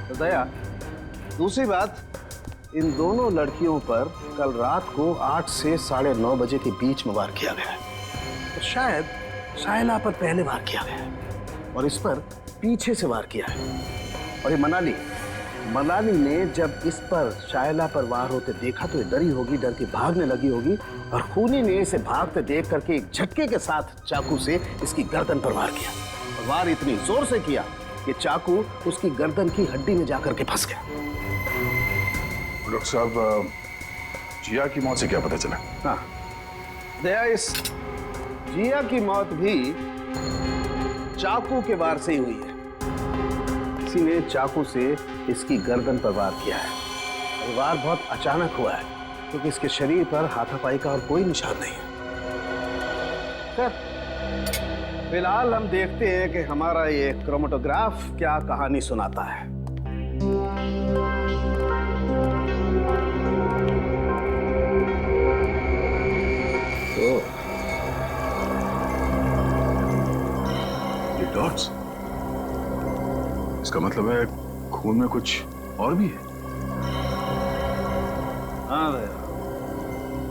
[SPEAKER 13] तो दया, दूसरी बात, इन दोनों लड़कियों पर कल रात को 8 से 9:30 बजे के बीच में वार किया गया है। तो शायद शाइला पर पहले वार किया गया है और इस पर पीछे से वार किया है। और ये मनाली ने जब इस पर शाइला पर वार होते देखा तो ये डरी होगी, डर के भागने लगी होगी और खूनी ने इसे भागते देख करके एक झटके के साथ चाकू से इसकी गर्दन पर वार किया। और वार इतनी जोर से किया कि चाकू उसकी गर्दन की हड्डी में जाकर के फंस गया।
[SPEAKER 1] डॉक्टर साहब, जिया की मौत से क्या पता चला?
[SPEAKER 13] हाँ दया, इस जिया की मौत भी चाकू के वार से ही हुई है। किसी ने चाकू से इसकी गर्दन पर वार किया है। और वार बहुत अचानक हुआ है क्योंकि इसके शरीर पर हाथापाई का और कोई निशान नहीं है। सर फिलहाल हम देखते हैं कि हमारा ये क्रोमेटोग्राफ क्या कहानी सुनाता है।
[SPEAKER 1] ये डॉट्स, इसका मतलब है खून में कुछ और भी है।
[SPEAKER 13] हाँ भैया,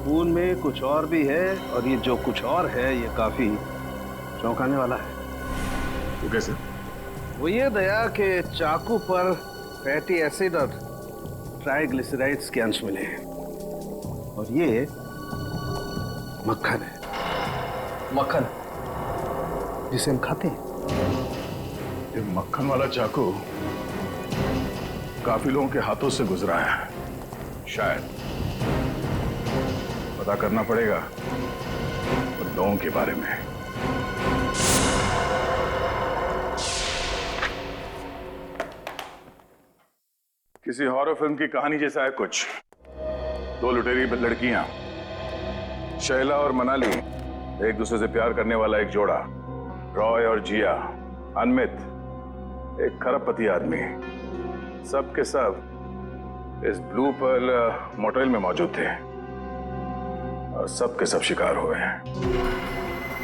[SPEAKER 13] खून में कुछ और भी है और ये जो कुछ और है ये काफी चौंकाने वाला है।
[SPEAKER 1] वो कैसे?
[SPEAKER 13] वो ये दया कि चाकू पर फैटी एसिड और ट्राइग्लिसराइड्स के अंश मिले हैं और ये मक्खन है।
[SPEAKER 1] मक्खन
[SPEAKER 13] जिसे हम खाते हैं।
[SPEAKER 1] ये मक्खन वाला चाकू काफी लोगों के हाथों से गुजरा है। शायद पता करना पड़ेगा उन लोगों के बारे में। किसी हॉरर फिल्म की कहानी जैसा है कुछ। 2 लुटेरी लड़कियां, शैला और मनाली, एक दूसरे से प्यार करने वाला एक जोड़ा, रॉय और जिया, अनमित, एक खरबपति आदमी, सब के सब इस ब्लू पर्ल मोटेल में मौजूद थे और सब के सब शिकार हुए हैं।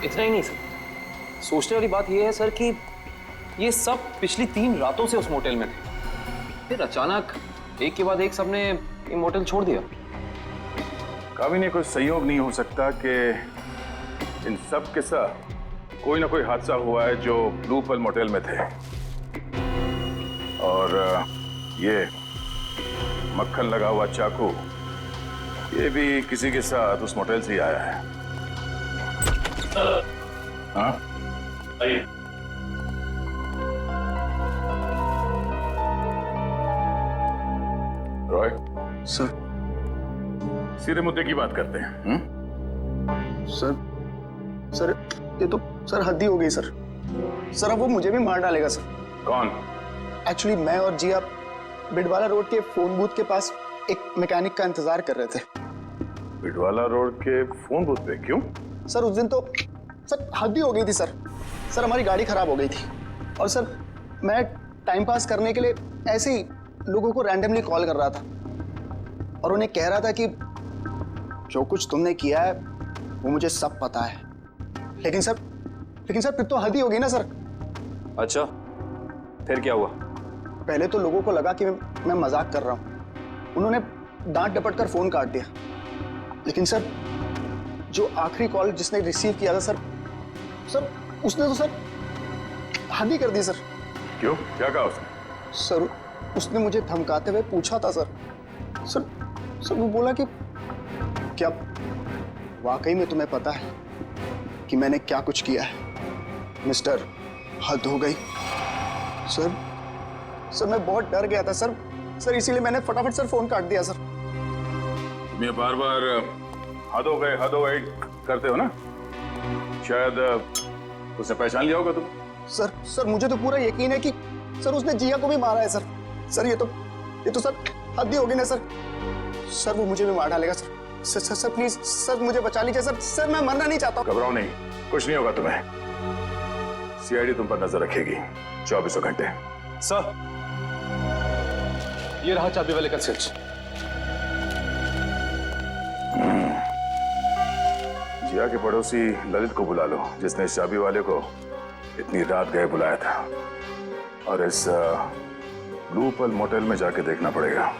[SPEAKER 23] इतना ही नहीं सर, सोचने वाली बात यह है सर कि ये सब पिछली 3 रातों से उस मोटेल में थे, फिर अचानक एक के बाद एक सबने ये मोटेल छोड़ दिया।
[SPEAKER 1] कभी नहीं कोई संयोग नहीं हो सकता कि इन सब के साथ कोई ना कोई हादसा हुआ है जो ब्लू पर्ल मोटेल में थे और ये मक्खन लगा हुआ चाकू ये भी किसी के साथ उस मोटेल से ही आया है। हाँ आइए। रॉय
[SPEAKER 13] सर,
[SPEAKER 1] सीधे मुद्दे की बात करते हैं।
[SPEAKER 10] सर ये तो सर हद ही हो गई सर। सर अब वो मुझे भी मार डालेगा सर।
[SPEAKER 1] कौन?
[SPEAKER 10] एक्चुअली मैं और जिया बिडवाला रोड के फोन बूथ के पास एक मैकेनिक का इंतजार कर रहे थे।
[SPEAKER 1] बिडवाला रोड के फोन बूथ पे? क्यों?
[SPEAKER 10] सर उस दिन तो सर हद ही हो गई थी सर। सर हमारी गाड़ी खराब हो गई थी और सर मैं टाइम पास करने के लिए ऐसे ही लोगों को रैंडमली कॉल कर रहा था और उन्हें कह रहा था कि जो कुछ तुमने किया है वो मुझे सब पता है। लेकिन सर फिर तो हद ही होगी ना सर।
[SPEAKER 23] अच्छा, फिर क्या हुआ?
[SPEAKER 10] पहले तो लोगों को लगा कि मैं मजाक कर रहा हूँ। उन्होंने डांट डपट कर फोन काट दिया। लेकिन सर जो आखिरी कॉल जिसने रिसीव किया था सर उसने तो सर हद ही कर दी सर।
[SPEAKER 1] क्यों? क्या कहा उसने?
[SPEAKER 10] सर उसने मुझे धमकाते हुए पूछा था सर वो बोला कि क्या वाकई में तुम्हें पता है कि मैंने क्या कुछ किया है? मिस्टर, हद हो गई। सर मैं बहुत डर गया था सर इसीलिए मैंने फटाफट सर फोन काट दिया सर।
[SPEAKER 1] मैं बार बार हद हो गए करते हो ना? शायद उसने पहचान लिया होगा तुम।
[SPEAKER 10] सर मुझे तो पूरा यकीन है कि सर उसने जिया को भी मारा है सर। ये तो सर हद ही होगी ना सर वो मुझे भी मार डालेगा सर प्लीज सर मुझे बचा लीजिए सर मैं मरना नहीं चाहता।
[SPEAKER 1] घबराओ नहीं, कुछ नहीं होगा तुम्हें। सीआईडी तुम पर नजर रखेगी 24 घंटे।
[SPEAKER 23] सर, ये रहा चाबी वाले का स्विच।
[SPEAKER 1] जिया के पड़ोसी ललित को बुला लो, जिसने इस चाबी वाले को इतनी रात गए बुलाया था। और इस ब्लू पल मोटेल में जाके देखना पड़ेगा।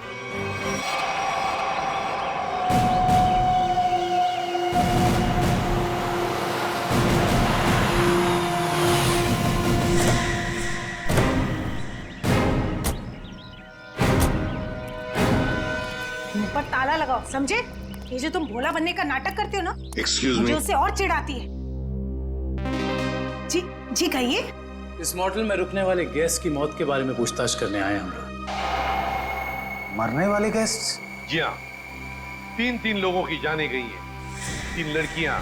[SPEAKER 14] मुंह पर ताला लगाओ, समझे? ये जो तुम भोला बनने का नाटक करते हो ना,
[SPEAKER 13] एक्सक्यूज
[SPEAKER 14] मुझे
[SPEAKER 13] मी,
[SPEAKER 14] उससे और चिढ़ाती है। जी कहिए।
[SPEAKER 22] इस मॉडल में रुकने वाले गेस्ट की मौत के बारे में पूछताछ करने आए हम लोग।
[SPEAKER 6] मरने वाले गेस्ट?
[SPEAKER 19] जी हाँ, 3 लोगों की जाने गई है, 3 लड़कियां,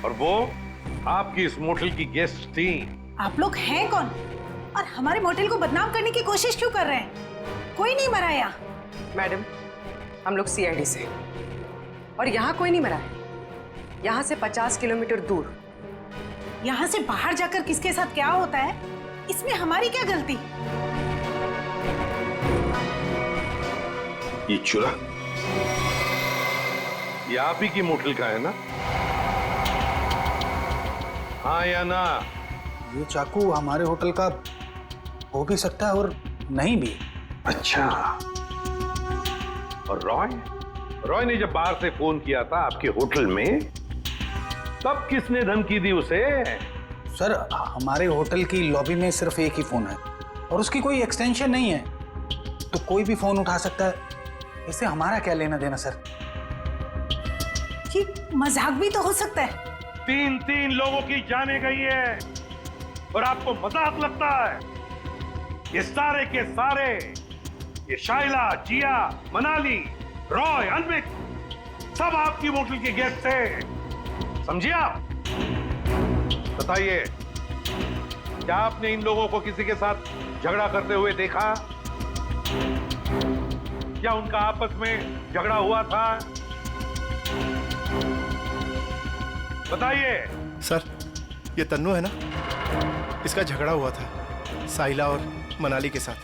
[SPEAKER 19] और वो आपकी इस मोटल की गेस्ट थी।
[SPEAKER 14] आप लोग हैं कौन और हमारे मोटेल को बदनाम करने की कोशिश क्यों कर रहे हैं? कोई नहीं मरा यहाँ।
[SPEAKER 3] मैडम, हम लोग सीआईडी से, और यहाँ कोई नहीं मरा है। यहाँ से 50 किलोमीटर दूर।
[SPEAKER 14] यहाँ से बाहर जाकर किसके साथ क्या होता है, इसमें हमारी क्या गलती?
[SPEAKER 19] ये चुरा ये आप ही की मोटल का है ना? हाँ या ना?
[SPEAKER 10] ये चाकू हमारे होटल का हो भी सकता है और नहीं भी।
[SPEAKER 19] अच्छा, और रॉय ने जब बाहर से फोन किया था आपके होटल में, तब किसने धमकी दी उसे?
[SPEAKER 10] सर हमारे होटल की लॉबी में सिर्फ एक ही फोन है और उसकी कोई एक्सटेंशन नहीं है, तो कोई भी फोन उठा सकता है। इससे हमारा क्या लेना देना सर?
[SPEAKER 14] ये मजाक भी तो हो सकता है।
[SPEAKER 19] 3 लोगों की जाने गई है और आपको मजाक लगता है? ये सारे के सारे, ये शाइला, जिया, मनाली, रॉय, अनमित, सब आपकी होटल के गेस्ट थे, समझिए आप? बताइए, क्या आपने इन लोगों को किसी के साथ झगड़ा करते हुए देखा? क्या उनका आपस में झगड़ा हुआ था? बताइए।
[SPEAKER 6] सर ये तन्नू है ना, इसका झगड़ा हुआ था साहिला और मनाली के साथ।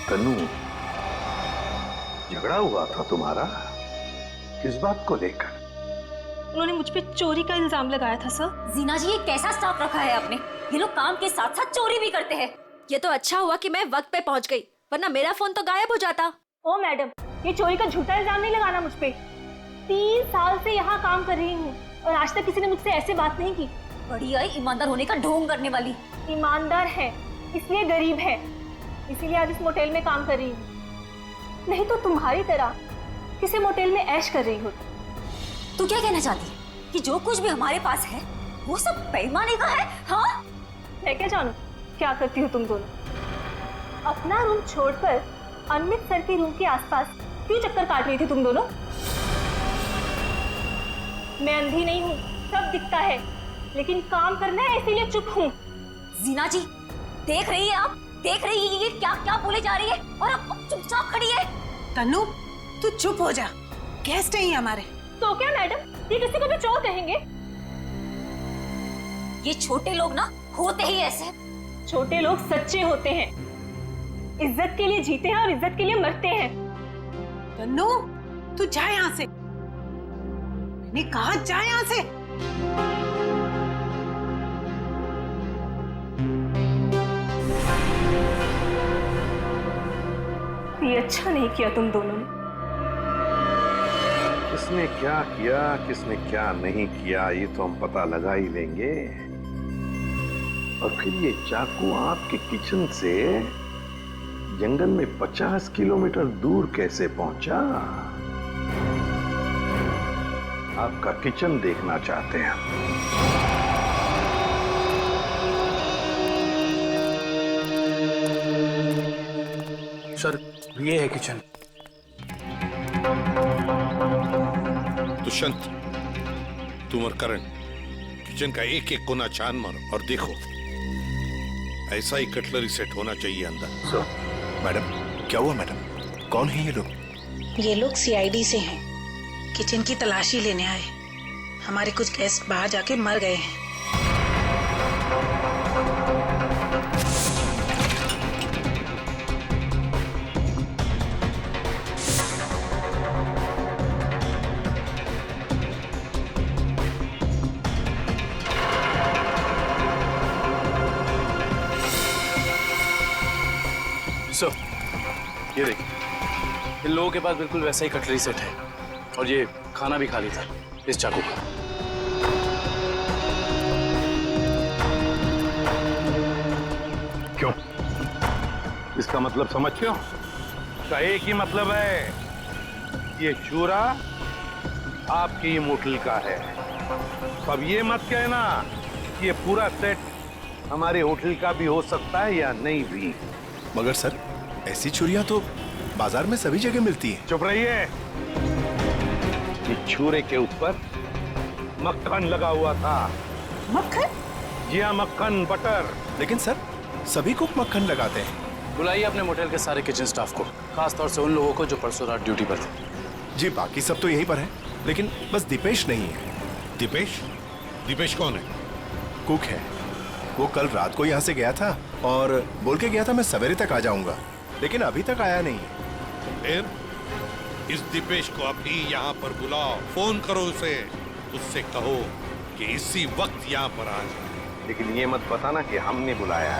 [SPEAKER 13] तन्नू, झगड़ा हुआ था तुम्हारा? किस बात को लेकर?
[SPEAKER 9] उन्होंने मुझ पे चोरी का इल्जाम लगाया था सर।
[SPEAKER 16] जीना जी, ये कैसा स्टाफ रखा है आपने? ये लोग काम के साथ साथ चोरी भी करते हैं।
[SPEAKER 9] ये तो अच्छा हुआ कि मैं वक्त पे पहुंच गई, वरना मेरा फोन तो गायब हो जाता।
[SPEAKER 17] ओ मैडम, ये चोरी का झूठा इल्जाम नहीं लगाना मुझ पे। 3 साल से यहाँ काम कर रही हूँ और आज तक किसी ने मुझसे ऐसे बात नहीं की।
[SPEAKER 16] बड़ी आई ईमानदार होने का ढोंग करने वाली।
[SPEAKER 17] ईमानदार है इसलिए गरीब है, इसीलिए आज इस मोटेल में काम कर रही हूँ, नहीं तो तुम्हारी तरह किसी मोटेल में ऐश कर रही हो।
[SPEAKER 16] तू क्या कहना चाहती है कि जो कुछ भी हमारे पास है वो सब पैमाने का है? हाँ,
[SPEAKER 17] मैं क्या जानूं क्या करती हो तुम दोनों। अपना रूम छोड़कर अनमित सर के रूम के आसपास क्यों चक्कर काट रही थी तुम दोनों? मैं अंधी नहीं हूँ, सब दिखता है, लेकिन काम करना है इसीलिए चुप हूँ।
[SPEAKER 16] जीना जी, देख रही है आप? देख रही है ये क्या क्या बोले जा रही है और अब चुपचाप खड़ी है।
[SPEAKER 14] तन्नू, तू चुप हो जा, गेस्ट है हमारे।
[SPEAKER 17] तो क्या मैडम, ये किसी को भी चोर कहेंगे?
[SPEAKER 16] ये छोटे लोग ना होते ही ऐसे।
[SPEAKER 17] छोटे लोग सच्चे होते हैं, इज्जत के लिए जीते हैं और इज्जत के लिए मरते हैं।
[SPEAKER 14] तन्नू, तू जा यहाँ से, मैंने कहा जा यहाँ से।
[SPEAKER 17] ये अच्छा नहीं किया तुम दोनों ने।
[SPEAKER 13] किसने क्या किया, किसने क्या नहीं किया, ये तो हम पता लगा ही लेंगे। और फिर ये चाकू आपके किचन से जंगल में 50 किलोमीटर दूर कैसे पहुंचा? आपका किचन देखना चाहते हैं।
[SPEAKER 10] सर, ये है किचन।
[SPEAKER 13] दुष्यंत, तुम और करण किचन का एक एक कोना छान मारो और देखो, ऐसा ही कटलरी सेट होना चाहिए अंदर।
[SPEAKER 2] मैडम, क्या हुआ मैडम? कौन है ये लोग?
[SPEAKER 14] ये लोग सीआईडी से हैं, किचन की तलाशी लेने आए। हमारे कुछ गेस्ट बाहर जाके मर गए हैं।
[SPEAKER 23] सर, ये देखिए, इन लोगों के पास बिल्कुल वैसा ही कटलरी सेट है और ये खाना भी खाली था इस चाकू का।
[SPEAKER 13] क्यों? इसका मतलब समझते हो?
[SPEAKER 19] इसका एक ही मतलब है, ये चूरा आपकी ही मोटल का है। अब ये मत कहना कि ये पूरा सेट हमारे होटल का भी हो सकता है या नहीं भी।
[SPEAKER 2] मगर सर, ऐसी छुरियां तो बाजार में सभी जगह मिलती हैं।
[SPEAKER 19] चुप रहिए। ये छुरे के ऊपर मक्खन लगा हुआ था।
[SPEAKER 14] मक्खन?
[SPEAKER 19] जी हाँ, मक्खन, बटर।
[SPEAKER 2] लेकिन सर, सभी कुक मक्खन लगाते हैं।
[SPEAKER 23] बुलाइए अपने मोटेल के सारे किचन स्टाफ को, खास तौर से उन लोगों को जो परसों रात ड्यूटी पर थे।
[SPEAKER 2] जी, बाकी सब तो यहीं पर है, लेकिन बस दीपेश नहीं है।
[SPEAKER 13] दीपेश? दीपेश कौन है?
[SPEAKER 2] कुक है। वो कल रात को यहाँ से गया था और बोल के गया था मैं सवेरे तक आ जाऊंगा, लेकिन अभी तक आया नहीं है।
[SPEAKER 13] फिर इस दीपेश को अभी यहाँ पर बुलाओ, फोन करो उसे, उससे कहो कि इसी वक्त यहाँ पर आ जाए।
[SPEAKER 19] लेकिन ये मत बताना कि हमने बुलाया है।